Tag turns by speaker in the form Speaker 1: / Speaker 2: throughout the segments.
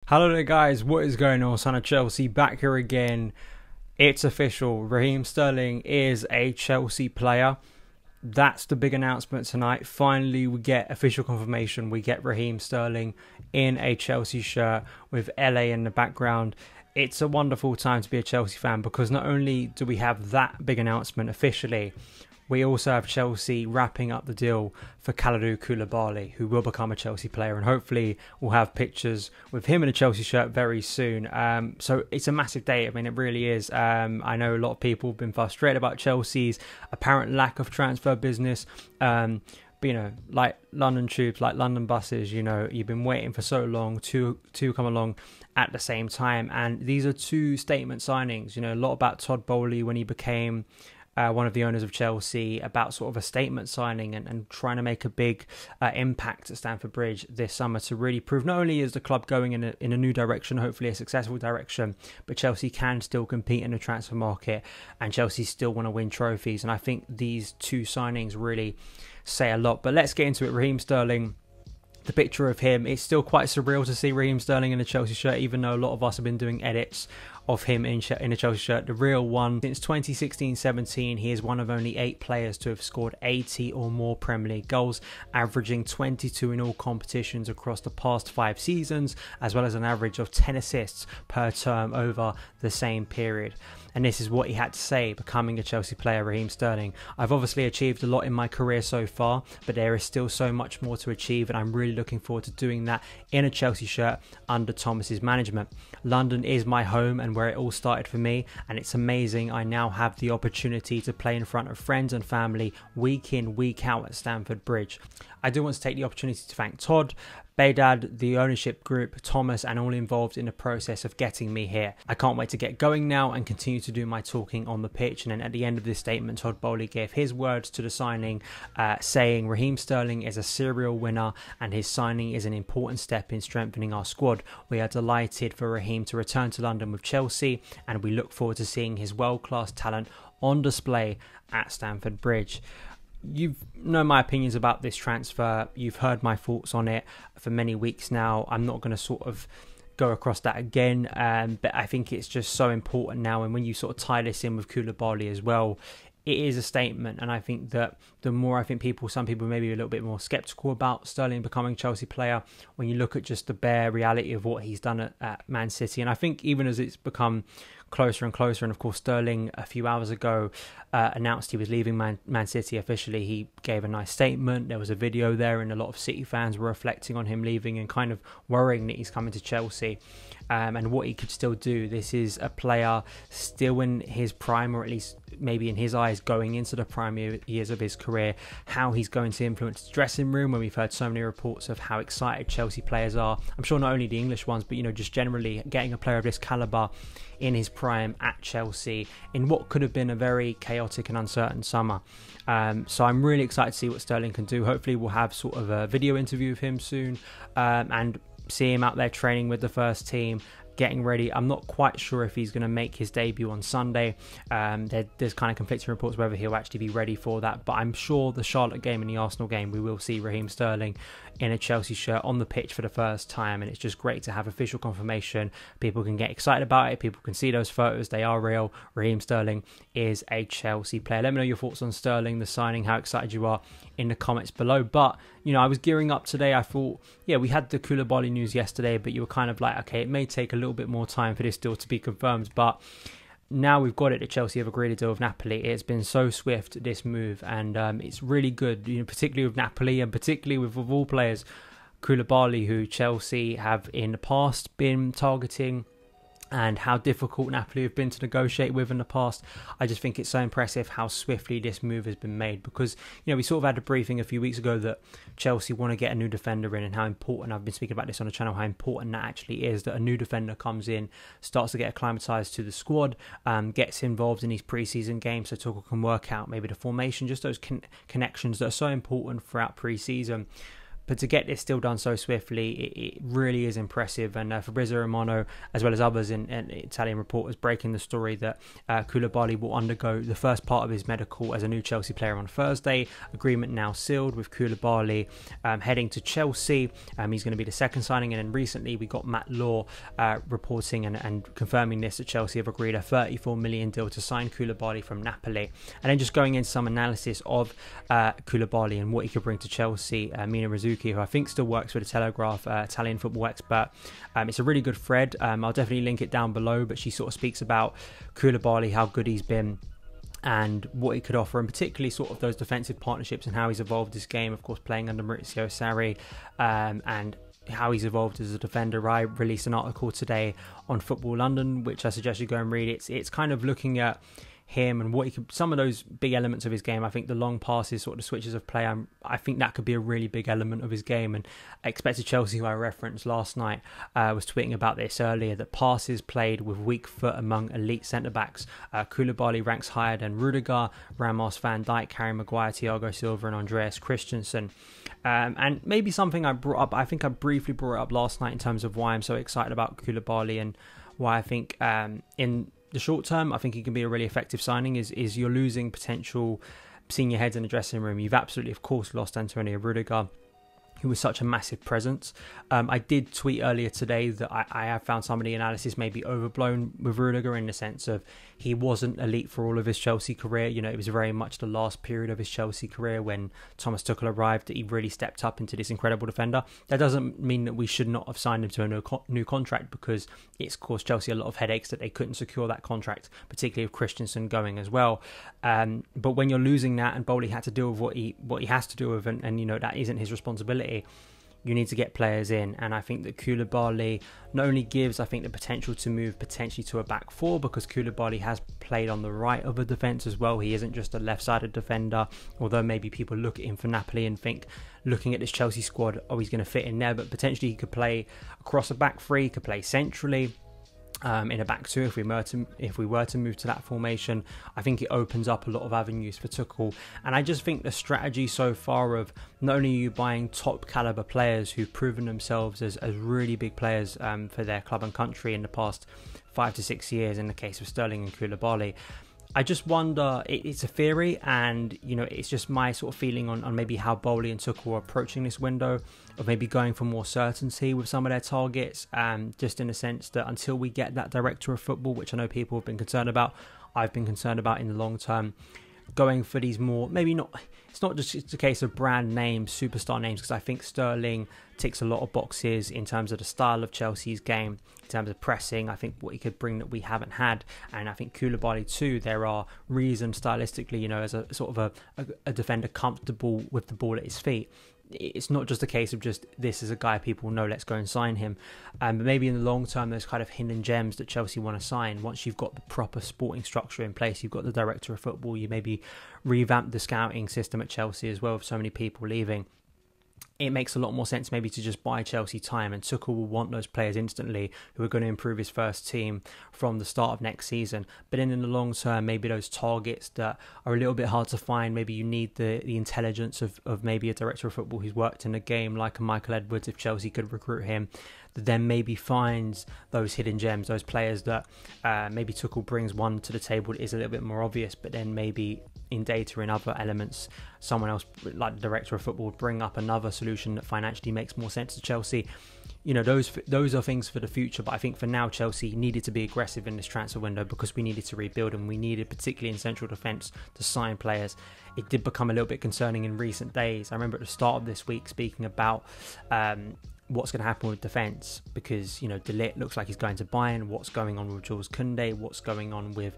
Speaker 1: Hello there guys, what is going on? Son of Chelsea back here again. It's official, Raheem Sterling is a Chelsea player. That's the big announcement tonight. Finally we get official confirmation. We get Raheem Sterling in a Chelsea shirt with LA in the background. It's a wonderful time to be a Chelsea fan because not only do we have that big announcement officially, we also have Chelsea wrapping up the deal for Kalidou Koulibaly, who will become a Chelsea player, and hopefully we'll have pictures with him in a Chelsea shirt very soon. So it's a massive day. I mean, it really is. I know a lot of people have been frustrated about Chelsea's apparent lack of transfer business. But, you know, like London tubes, like London buses, you know, you've been waiting for so long to come along at the same time. And these are two statement signings. You know, a lot about Todd Boehly when he became one of the owners of Chelsea, about sort of a statement signing and trying to make a big impact at Stamford Bridge this summer to really prove not only is the club going in a new direction, hopefully a successful direction, but Chelsea can still compete in the transfer market and Chelsea still want to win trophies. And I think these two signings really say a lot. But let's get into it. Raheem Sterling. The picture of him, it's still quite surreal to see Raheem Sterling in a Chelsea shirt, even though a lot of us have been doing edits of him in a Chelsea shirt. The real one, since 2016-17, he is one of only 8 players to have scored 80 or more Premier League goals, averaging 22 in all competitions across the past 5 seasons, as well as an average of 10 assists per term over the same period. And this is what he had to say, becoming a Chelsea player, Raheem Sterling. I've obviously achieved a lot in my career so far, but there is still so much more to achieve, and I'm really looking forward to doing that in a Chelsea shirt under Thomas's management. London is my home and where it all started for me, and it's amazing I now have the opportunity to play in front of friends and family week in, week out at Stamford Bridge. I do want to take the opportunity to thank Todd, Baydad, the ownership group, Thomas, and all involved in the process of getting me here. I can't wait to get going now and continue to do my talking on the pitch. And then at the end of this statement, Todd Boehly gave his words to the signing, saying Raheem Sterling is a serial winner and his signing is an important step in strengthening our squad. We are delighted for Raheem to return to London with Chelsea, and we look forward to seeing his world-class talent on display at Stamford Bridge. You know my opinions about this transfer. You've heard my thoughts on it for many weeks now. I'm not going to sort of go across that again, but I think it's just so important now. And when you sort of tie this in with Koulibaly as well, it is a statement. And I think that the more some people may be a little bit more sceptical about Sterling becoming a Chelsea player when you look at just the bare reality of what he's done at Man City. And I think even as it's become closer and closer, and of course Sterling a few hours ago announced he was leaving Man City officially. He gave a nice statement. There was a video there, and a lot of City fans were reflecting on him leaving and kind of worrying that he's coming to Chelsea and what he could still do. This is a player still in his prime, or at least maybe in his eyes going into the prime years of his career. How he's going to influence the dressing room, when we've heard so many reports of how excited Chelsea players are. I'm sure not only the English ones, but you know, just generally getting a player of this caliber in his prime at Chelsea in what could have been a very chaotic and uncertain summer. So I'm really excited to see what Sterling can do. Hopefully we'll have sort of a video interview of him soon and see him out there training with the first team, getting ready. I'm not quite sure if he's going to make his debut on Sunday. There's kind of conflicting reports whether he'll actually be ready for that, but I'm sure the Charlotte game and the Arsenal game we will see Raheem Sterling in a Chelsea shirt on the pitch for the first time, and it's just great to have official confirmation. People can get excited about it, people can see those photos, they are real. Raheem Sterling is a Chelsea player. Let me know your thoughts on Sterling, the signing, how excited you are in the comments below. But you know, I was gearing up today. I thought, yeah, we had the Koulibaly news yesterday, but you were kind of like, okay, it may take a little bit more time for this deal to be confirmed, but now we've got it that Chelsea have agreed to deal with Napoli. It's been so swift, this move, and it's really good, you know, particularly with Napoli and particularly with of all players, Koulibaly, who Chelsea have in the past been targeting, and how difficult Napoli have been to negotiate with in the past. I just think it's so impressive how swiftly this move has been made, because you know, we sort of had a briefing a few weeks ago that Chelsea want to get a new defender in, and how important, I've been speaking about this on the channel, how important that actually is, that a new defender comes in, starts to get acclimatised to the squad, gets involved in these pre-season games so Tuchel can work out maybe the formation, just those connections that are so important throughout pre-season. But to get this still done so swiftly, it really is impressive. And Fabrizio Romano, as well as others in Italian reporters, breaking the story that Koulibaly will undergo the first part of his medical as a new Chelsea player on Thursday. Agreement now sealed with Koulibaly heading to Chelsea. He's going to be the second signing. And then recently we got Matt Law reporting and confirming this, that Chelsea have agreed a 34 million deal to sign Koulibaly from Napoli. And then just going into some analysis of Koulibaly and what he could bring to Chelsea, Mina Rizuki, who I think still works for the Telegraph, Italian football expert. It's a really good thread. I'll definitely link it down below, but she sort of speaks about Koulibaly, how good he's been and what he could offer, and particularly sort of those defensive partnerships and how he's evolved his game, of course playing under Maurizio Sarri, and how he's evolved as a defender. I released an article today on Football London, which I suggest you go and read. It's kind of looking at him and what he could, some of those big elements of his game. I think the long passes, sort of the switches of play, I think that could be a really big element of his game. And I expected Chelsea, who I referenced last night, was tweeting about this earlier, that passes played with weak foot among elite centre-backs. Koulibaly ranks higher than Rudiger, Ramos, Van Dijk, Harry Maguire, Thiago Silva and Andreas Christensen. And maybe something I brought up, I think I briefly brought it up last night in terms of why I'm so excited about Koulibaly and why I think in the short term, I think he can be a really effective signing, is you're losing potential senior heads in the dressing room. You've absolutely, of course, lost Antonio Rudiger, who was such a massive presence. I did tweet earlier today that I have found some of the analysis maybe overblown with Rudiger, in the sense of he wasn't elite for all of his Chelsea career. You know, it was very much the last period of his Chelsea career when Thomas Tuchel arrived that he really stepped up into this incredible defender. That doesn't mean that we should not have signed him to a new contract, because it's caused Chelsea a lot of headaches that they couldn't secure that contract, particularly with Christensen going as well. But when you're losing that, and Boehly had to deal with what he has to deal with, and you know that isn't his responsibility, you need to get players in. And I think that Koulibaly not only gives, I think, the potential to move potentially to a back four, because Koulibaly has played on the right of a defence as well. He isn't just a left-sided defender, although maybe people look at him for Napoli and think, looking at this Chelsea squad, oh, he's going to fit in there. But potentially he could play across a back three, he could play centrally. In a back two, if we were to move to that formation. I think it opens up a lot of avenues for Tuchel. And I just think the strategy so far of not only are you buying top caliber players who've proven themselves as really big players for their club and country in the past 5 to 6 years, in the case of Sterling and Koulibaly, I just wonder, it's a theory, and you know, it's just my sort of feeling on maybe how Boehly and Tuchel are approaching this window, of maybe going for more certainty with some of their targets, just in the sense that until we get that director of football, which I know people have been concerned about, I've been concerned about in the long term, going for these more, maybe not, it's not just a case of brand names, superstar names, because I think Sterling ticks a lot of boxes in terms of the style of Chelsea's game, in terms of pressing. I think what he could bring that we haven't had, and I think Koulibaly too, there are reasons stylistically, you know, as a sort of a defender comfortable with the ball at his feet. It's not just a case of just, this is a guy people know, let's go and sign him. But maybe in the long term, there's kind of hidden gems that Chelsea want to sign. Once you've got the proper sporting structure in place, you've got the director of football, you maybe revamp the scouting system at Chelsea as well, with so many people leaving. It makes a lot more sense maybe to just buy Chelsea time, and Tuchel will want those players instantly who are going to improve his first team from the start of next season. But then in the long term, maybe those targets that are a little bit hard to find, maybe you need the intelligence of maybe a director of football who's worked in the game, like a Michael Edwards, if Chelsea could recruit him, that then maybe finds those hidden gems, those players that maybe Tuchel brings one to the table that is a little bit more obvious, but then maybe in data and other elements, someone else like the director of football would bring up another solution that financially makes more sense to Chelsea. You know, those are things for the future, but I think for now Chelsea needed to be aggressive in this transfer window, because we needed to rebuild, and we needed, particularly in central defence, to sign players. It did become a little bit concerning in recent days. I remember at the start of this week speaking about what's going to happen with defence, because, you know, De Ligt looks like he's going to Bayern. What's going on with Jules Koundé? What's going on with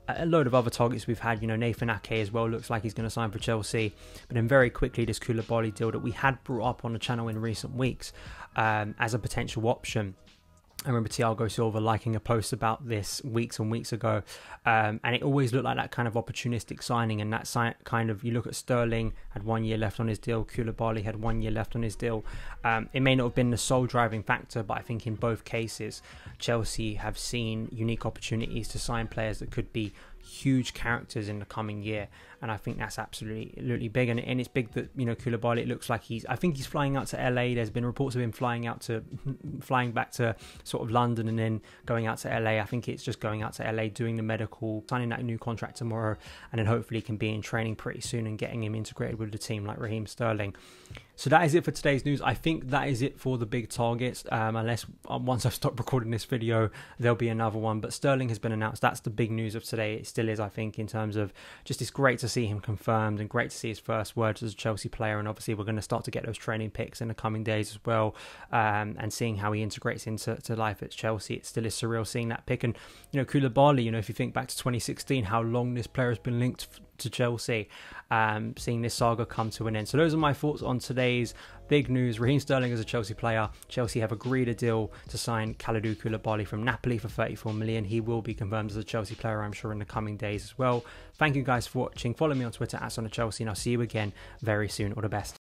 Speaker 1: a load of other targets we've had? You know, Nathan Ake as well looks like he's going to sign for Chelsea. But then very quickly, this Koulibaly deal that we had brought up on the channel in recent weeks as a potential option. I remember Thiago Silva liking a post about this weeks and weeks ago, and it always looked like that kind of opportunistic signing. And that kind of, you look at Sterling, had 1 year left on his deal, Koulibaly had 1 year left on his deal. It may not have been the sole driving factor, but I think in both cases Chelsea have seen unique opportunities to sign players that could be huge characters in the coming year. and I think that's absolutely big. And it's big that, you know, Koulibaly, it looks like I think he's flying out to LA. There's been reports of him flying back to sort of London and then going out to LA. I think it's just going out to LA, doing the medical, signing that new contract tomorrow, and then hopefully can be in training pretty soon and getting him integrated with the team like Raheem Sterling. So that is it for today's news. I think that is it for the big targets, unless once I've stopped recording this video, there'll be another one. But Sterling has been announced. That's the big news of today. It still is, I think, in terms of just it's great to see him confirmed and great to see his first words as a Chelsea player. And obviously we're going to start to get those training pics in the coming days as well, and seeing how he integrates into life at Chelsea. It still is surreal seeing that pic. And, you know, Koulibaly, you know, if you think back to 2016, how long this player has been linked to Chelsea, seeing this saga come to an end. So those are my thoughts on today's big news. Raheem Sterling is a Chelsea player. Chelsea have agreed a deal to sign Kalidou Koulibaly from Napoli for 34 million. He will be confirmed as a Chelsea player, I'm sure, in the coming days as well. Thank you guys for watching. Follow me on Twitter at SonOfChelsea, and I'll see you again very soon. All the best.